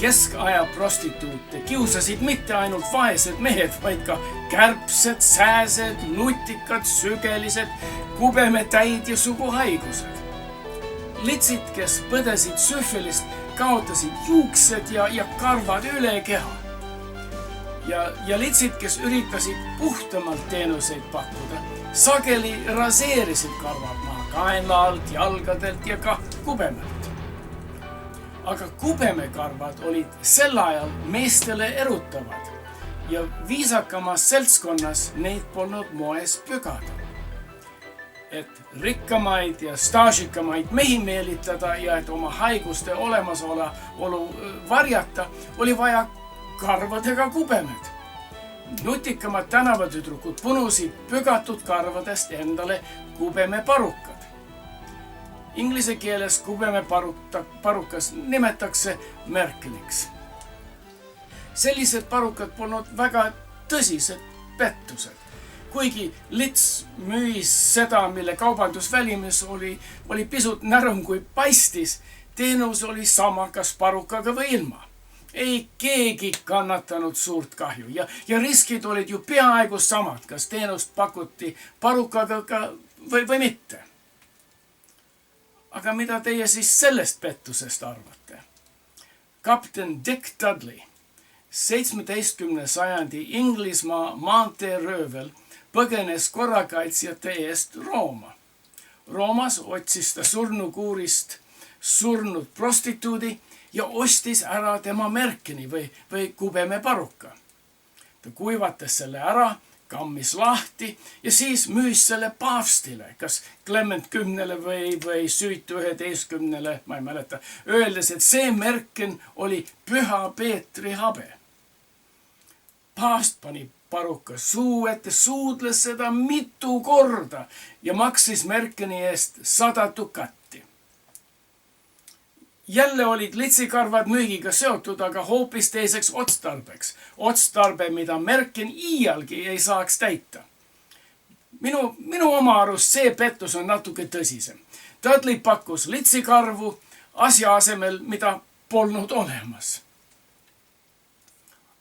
Keskaja prostituute kiusasid mitte ainult vaesed mehed, vaid ka kärbsed, sääsed, nutikad, sügelised, kubemetäid ja suguhaigused. Litsid, kes põdesid süfilist, kaotasid juuksed ja karvad üle keha. Ja litsid, kes üritasid puhtamalt teenuseid pakkuda, sageli raseerisid karvad maha kaenla alt, jalgadelt ja ka kubemelt. Aga kubemekarvad olid sel ajal meestele erutavad ja viisakamas seltskonnas neid polnud moes pügada. Et rikkamaid ja staažikamaid mehi meelitada ja et oma haiguste olemasolu varjata, oli vaja karvadega kubemed. Nutikamad tänavatüdrukud punusid pügatud karvadest endale kubemeparukad. Inglise keeles kubemeparukas nimetakse merkeniks. Sellised parukad polnud väga tõsised pettused. Kuigi lits müüis seda, mille kaubandusvälimus oli pisut närum kui paistis, teenus oli sama kas parukaga või ilma. Ei keegi kannatanud suurt kahju ja riskid olid ju peaaegu samad, kas teenust pakuti parukaga või mitte. Aga mida teie siis sellest pettusest arvate? Kapten Dick Dudley, 17. sajandi Inglismaa maanteeröövel, põgenes korrakaitsjate eest Rooma. Roomas otsis ta surnukuurist surnud prostituudi ja ostis ära tema merkeni või kubemeparuka. Ta kuivatas selle ära, kammis lahti ja siis müüs selle paavstile, kas Clement 10 või Süütu 11, ma ei mäleta, öeldes, et see merken oli Püha Peetri habe. Paavst pani paruka suu ette, suudles seda mitu korda ja maksis merkeni eest 100 dukatti. Jälle olid litsikarvad müügiga seotud, aga hoopis teiseks otstarbeks. Otstarbe, mida merken iialgi ei saaks täita. Minu oma arust see pettus on natuke tõsisem. Dudley pakkus litsikarvu asja asemel, mida polnud olemas.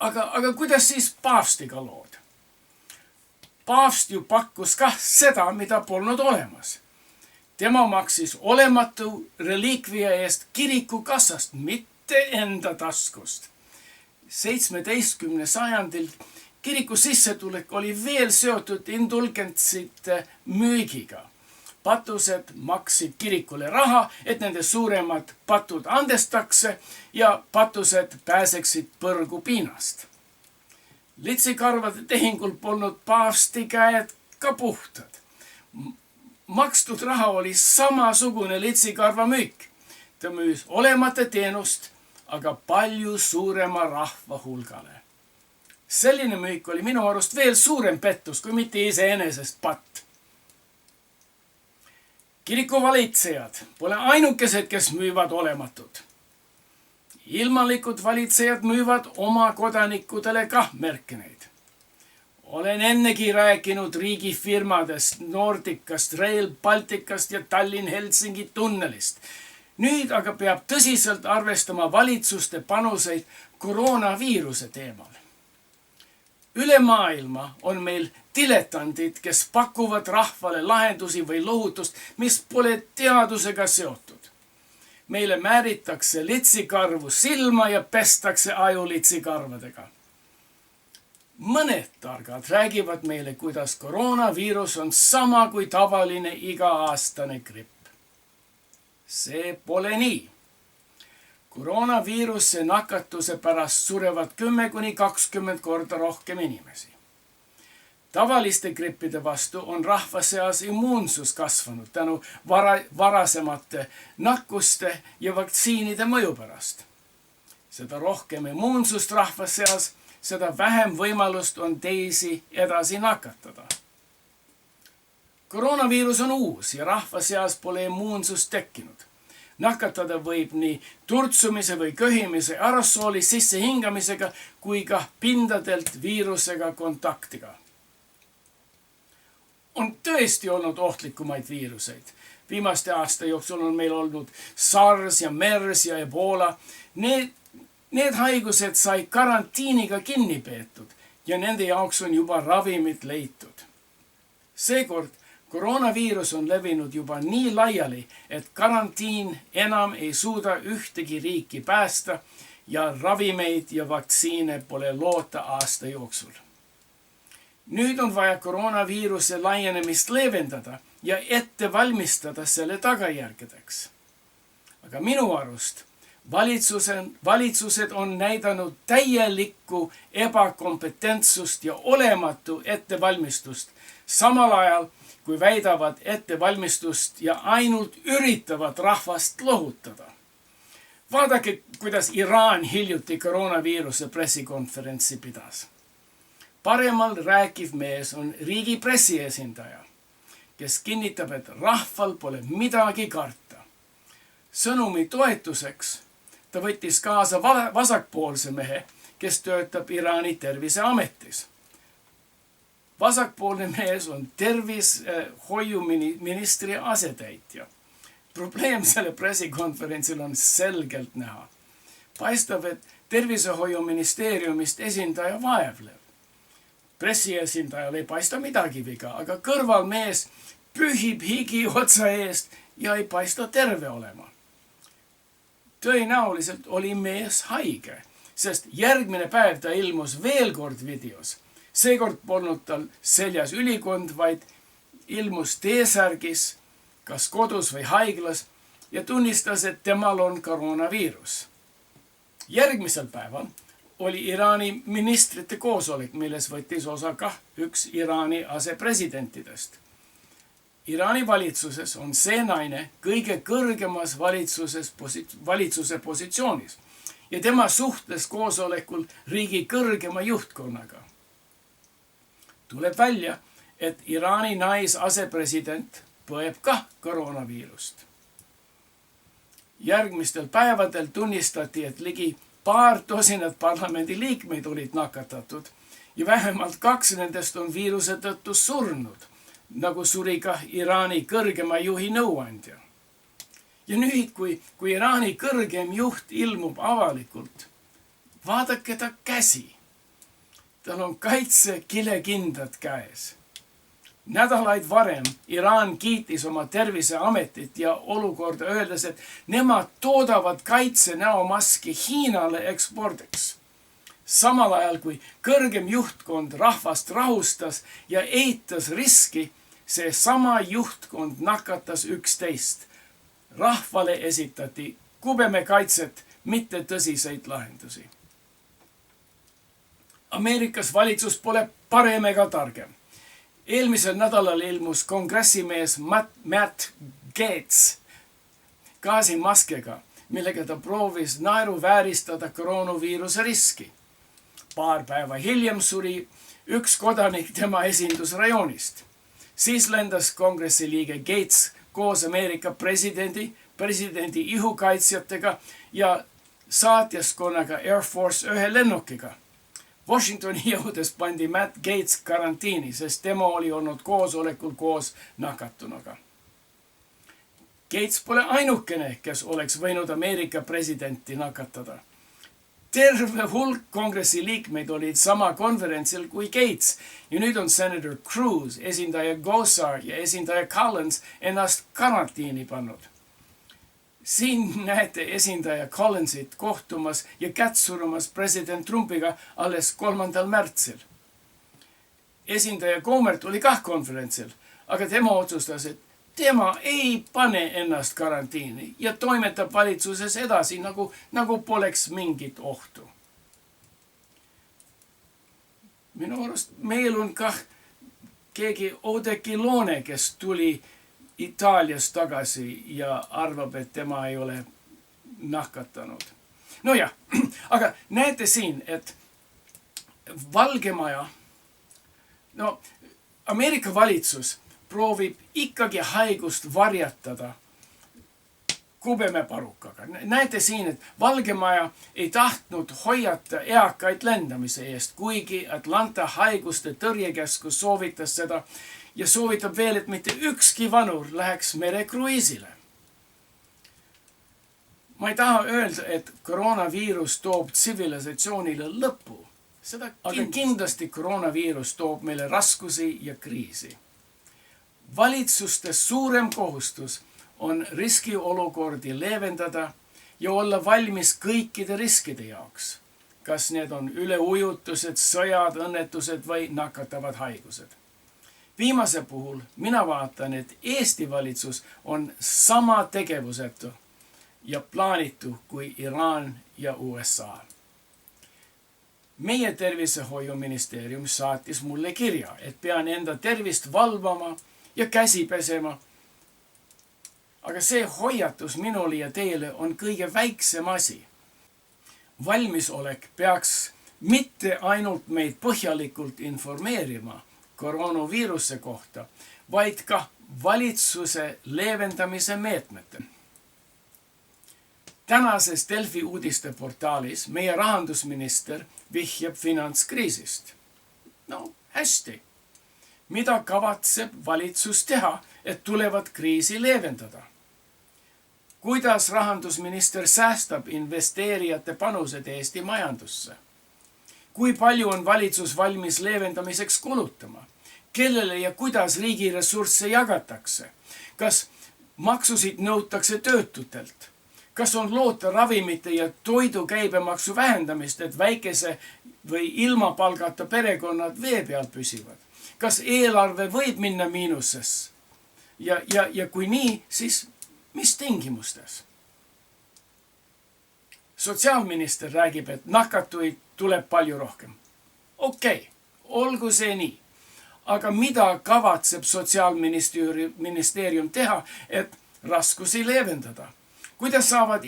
Aga kuidas siis paavstiga lood? Paavst ju pakkus kah seda, mida polnud olemas. Tema maksis olematu reliikvia eest kiriku kassast, mitte enda taskust. 17. sajandil kiriku sissetulek oli veel seotud indulgentsite müügiga. Patused maksid kirikule raha, et nende suuremad patud andestakse ja patused pääseksid põrgu piinast. Litsikarvade tehingul polnud paavsti käed ka puhtad. Makstud raha oli samasugune litsikarva müük. Ta müüs olemata teenust, aga palju suurema rahva hulgale. Selline müük oli minu arust veel suurem pettus, kui mitte iseenesest patt. Kirikuvalitsejad pole ainukesed, kes müüvad olematut. Ilmalikud valitsejad müüvad oma kodanikudele kah merkeneid. Olen ennegi rääkinud riigifirmadest, Nordicast, Rail Balticast ja Tallinn-Helsingi tunnelist. Nüüd aga peab tõsiselt arvestama valitsuste panuseid koroonaviiruse teemal. Üle maailma on meil diletandid, kes pakuvad rahvale lahendusi või lohutust, mis pole teadusega seotud. Meile määritakse litsikarvu silma ja pestakse aju litsikarvadega. Mõned targad räägivad meile, kuidas koroonaviirus on sama kui tavaline iga-aastane gripp. See pole nii. Koroonaviiruse nakatuse pärast surevad 10–20 korda rohkem inimesi. Tavaliste grippide vastu on rahva seas immuunsus kasvanud tänu varasemate nakkuste ja vaktsiinide mõju pärast. Seda rohkem immuunsust rahva seas, seda vähem võimalust on teisi edasi nakatada. Koroonaviirus on uus ja rahva seas pole immuunsust tekkinud. Nakatada võib nii turtsumise või köhimise aerosooli sissehingamisega kui ka pindadelt viirusega kontaktiga. On tõesti olnud ohtlikumaid viiruseid. Viimaste aasta jooksul on meil olnud SARS ja MERS ja Ebola. Need haigused sai karantiiniga kinni peetud ja nende jaoks on juba ravimid leitud. Seekord koroonaviirus on levinud juba nii laiali, et karantiin enam ei suuda ühtegi riiki päästa ja ravimeid ja vaktsiine pole loota aasta jooksul. Nüüd on vaja koroonaviiruse laienemist leevendada ja ette valmistada selle tagajärgedeks. Aga minu arust valitsused on näidanud täielikku ebakompetentsust ja olematu ettevalmistust, samal ajal kui väidavad ettevalmistust ja ainult üritavad rahvast lohutada. Vaadake, kuidas Iraan hiljuti koroonaviiruse pressikonferentsi pidas. Paremal rääkiv mees on riigi pressiesindaja, kes kinnitab, et rahval pole midagi karta. Sõnumi toetuseks ta võttis kaasa vasakpoolse mehe, kes töötab Iraani terviseametis. Vasakpoolne mees on tervishoiuministri asetäitja. Probleem selle pressikonferentsil on selgelt näha. Paistab, et tervishoiuministeeriumist esindaja vaevleb. Pressiesindajal ei paista midagi viga, aga kõrvalmees pühib higi otsa eest ja ei paista terve olema. Tõenäoliselt oli mees haige, sest järgmine päev ta ilmus veel kord videos. Seekord polnud tal seljas ülikond, vaid ilmus T-särgis, kas kodus või haiglas, ja tunnistas, et temal on koroonaviirus. Järgmisel päeval oli Iraani ministrite koosolek, milles võttis osa ka üks Iraani asepresidentidest. Iraani valitsuses on see naine kõige kõrgemas valitsuse positsioonis ja tema suhtles koosolekul riigi kõrgema juhtkonnaga. Tuleb välja, et Iraani naisasepresident põeb kah koroonaviirust. Järgmistel päevadel tunnistati, et ligi paar tosinat parlamendi liikmeid olid nakatatud ja vähemalt 2 nendest on viiruse tõttu surnud, nagu suri ka Iraani kõrgema juhi nõuandja. Ja nüüd, kui Iraani kõrgem juht ilmub avalikult, vaadake ta käsi. Tal on kaitsekilekindad käes. Nädalaid varem Iraan kiitis oma terviseametit ja olukorda öeldes, et nemad toodavad kaitsenäomaski Hiinale ekspordiks. Samal ajal kui kõrgem juhtkond rahvast rahustas ja eitas riski, see sama juhtkond nakatas 11. Rahvale esitati kubemekaitset, mitte tõsiseid lahendusi. Ameerikas valitsus pole parem ega targem. Eelmisel nädalal ilmus kongressimees Matt Gaetz gaasimaskega, millega ta proovis naeruvääristada koroonaviiruse riski. Paar päeva hiljem suri üks kodanik tema esindusrajoonist. Siis lendas kongressi liige Gaetz koos Ameerika presidendi ihukaitsjatega ja saatjaskonnaga Air Force 1 lennukiga. Washingtoni jõudes pandi Matt Gaetz karantiini, sest tema oli olnud koosolekul koos nakatunuga. Gaetz pole ainukene, kes oleks võinud Ameerika presidenti nakatada. Terve hulk kongressi liikmeid olid sama konverentsil kui Gaetz ja nüüd on senator Cruz, esindaja Gosar ja esindaja Collins ennast karantiini pannud. Siin näete esindaja Collinsit kohtumas ja kättsurumas president Trumpiga alles 3. märtsil. Esindaja Comert oli kah konverentsil, aga tema otsustas, et tema ei pane ennast karantiini ja toimetab valitsuses edasi, nagu poleks mingit ohtu. Minu arust meil on kah keegi Oudekki Loone, kes tuli Itaalias tagasi ja arvab, et tema ei ole nakatanud. No jah, aga näete siin, et Valgemaja, Ameerika valitsus proovib ikkagi haigust varjatada kubemeparukaga. Näete siin, et Valgemaja ei tahtnud hoiata eakaid lendamise eest, kuigi Atlanta haiguste tõrjekeskus soovitas seda ja soovitab veel, et mitte ükski vanur läheks merekruiisile. Ma ei taha öelda, et koroonaviirus toob tsivilisatsioonile lõpu. Aga kindlasti koroonaviirus toob meile raskusi ja kriisi. Valitsuste suurem kohustus on riskiolukordi leevendada ja olla valmis kõikide riskide jaoks. Kas need on üleujutused, sõjad, õnnetused või nakatavad haigused. Viimase puhul mina vaatan, et Eesti valitsus on sama tegevusetu ja plaanitu kui Iraan ja USA. Meie tervisehoiuministeerium saatis mulle kirja, et pean enda tervist valvama ja käsi pesema. Aga see hoiatus minule ja teile on kõige väiksem asi. Valmisolek peaks mitte ainult meid põhjalikult informeerima koroonaviiruse kohta, vaid ka valitsuse leevendamise meetmete. Tänases Delfi uudisteportaalis meie rahandusminister vihjab finantskriisist. No hästi. Mida kavatseb valitsus teha, et tulevat kriisi leevendada? Kuidas rahandusminister säästab investeerijate panused Eesti majandusse? Kui palju on valitsus valmis leevendamiseks kulutama? Kellele ja kuidas riigi ressursse jagatakse? Kas maksusid nõutakse töötutelt? Kas on loota ravimite ja toidu käibemaksu vähendamist, et väikese või ilma palgata perekonnad vee peal püsivad? Kas eelarve võib minna miinuses? Ja kui nii, siis mis tingimustes? Sotsiaalminister räägib, et nakatuid tuleb palju rohkem. Okei, olgu see nii. Aga mida kavatseb Sotsiaalministeerium teha, et raskusi leevendada? Kuidas saavad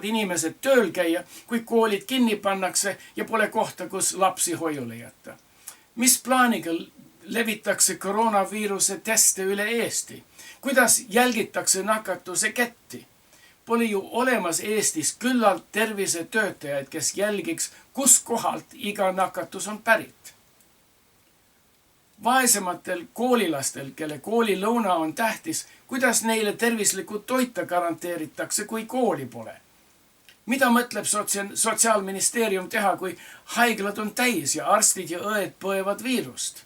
inimesed tööl käia, kui koolid kinni pannakse ja pole kohta, kus lapsi hoiule jätta? Mis plaaniga levitakse koroonaviiruse teste üle Eesti? Kuidas jälgitakse nakatuse ketti? Pole ju olemas Eestis küllalt tervisetöötajaid, kes jälgiks, kus kohalt iga nakatus on pärit. Vaesematel koolilastel, kelle koolilõuna on tähtis, kuidas neile tervislikku toita garanteeritakse, kui kooli pole? Mida mõtleb Sotsiaalministeerium teha, kui haiglad on täis ja arstid ja õed põevad viirust?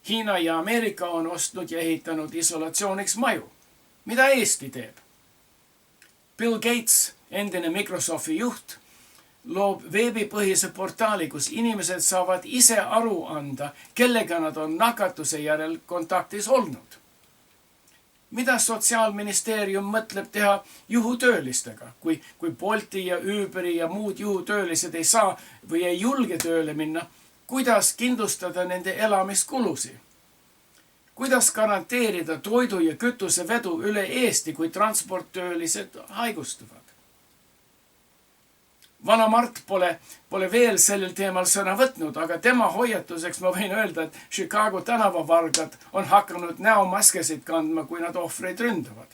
Hiina ja Ameerika on ostnud ja ehitanud isolatsiooniks maju. Mida Eesti teeb? Bill Gates, endine Microsofti juht, loob veebipõhise portaali, kus inimesed saavad ise aru anda, kellega nad on nakatuse järel kontaktis olnud. Mida Sotsiaalministeerium mõtleb teha juhutöölistega, kui Bolti ja Uberi ja muud juhutöölised ei saa või ei julge tööle minna? Kuidas kindlustada nende elamiskulusi? Kuidas garanteerida toidu ja kütuse vedu üle Eesti, kui transporttöölised haigustuvad? Vana Mart pole veel sellel teemal sõna võtnud, aga tema hoiatuseks ma võin öelda, et Chicago tänavavargad on hakanud näomaskesid kandma, kui nad ohvreid ründavad.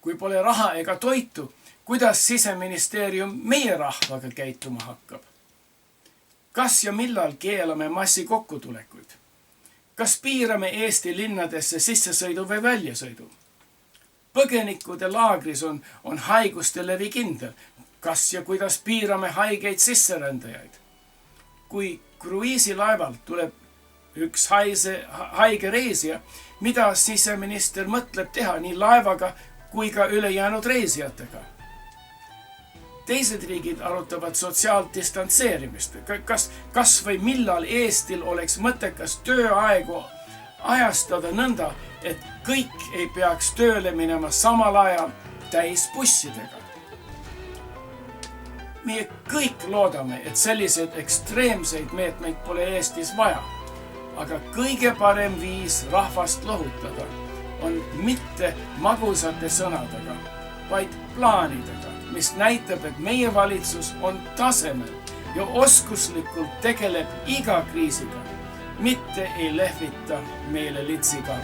Kui pole raha ega toitu, kuidas Siseministeerium meie rahvaga käituma hakkab? Kas ja millal keelame massi kokkutulekuid? Kas piirame Eesti linnadesse sissesõidu või väljasõidu? Põgenikude laagris on haiguste levi kindel. Kas ja kuidas piirame haigeid sisserändajaid? Kui kruiisilaevalt tuleb üks haige reisija, mida siseminister mõtleb teha nii laevaga kui ka ülejäänud reisijatega? Teised riigid arutavad sotsiaaldistantseerimist. Kas või millal Eestil oleks mõttekas tööaegu ajastada nõnda, et kõik ei peaks tööle minema samal ajal täis bussidega. Meie kõik loodame, et selliseid ekstreemseid meetmeid pole Eestis vaja. Aga kõige parem viis rahvast lohutada on mitte magusate sõnadega, vaid plaanidega, mis näitab, et meie valitsus on tasemel ja oskuslikult tegeleb iga kriisiga, mitte ei lehvita meile litsiga.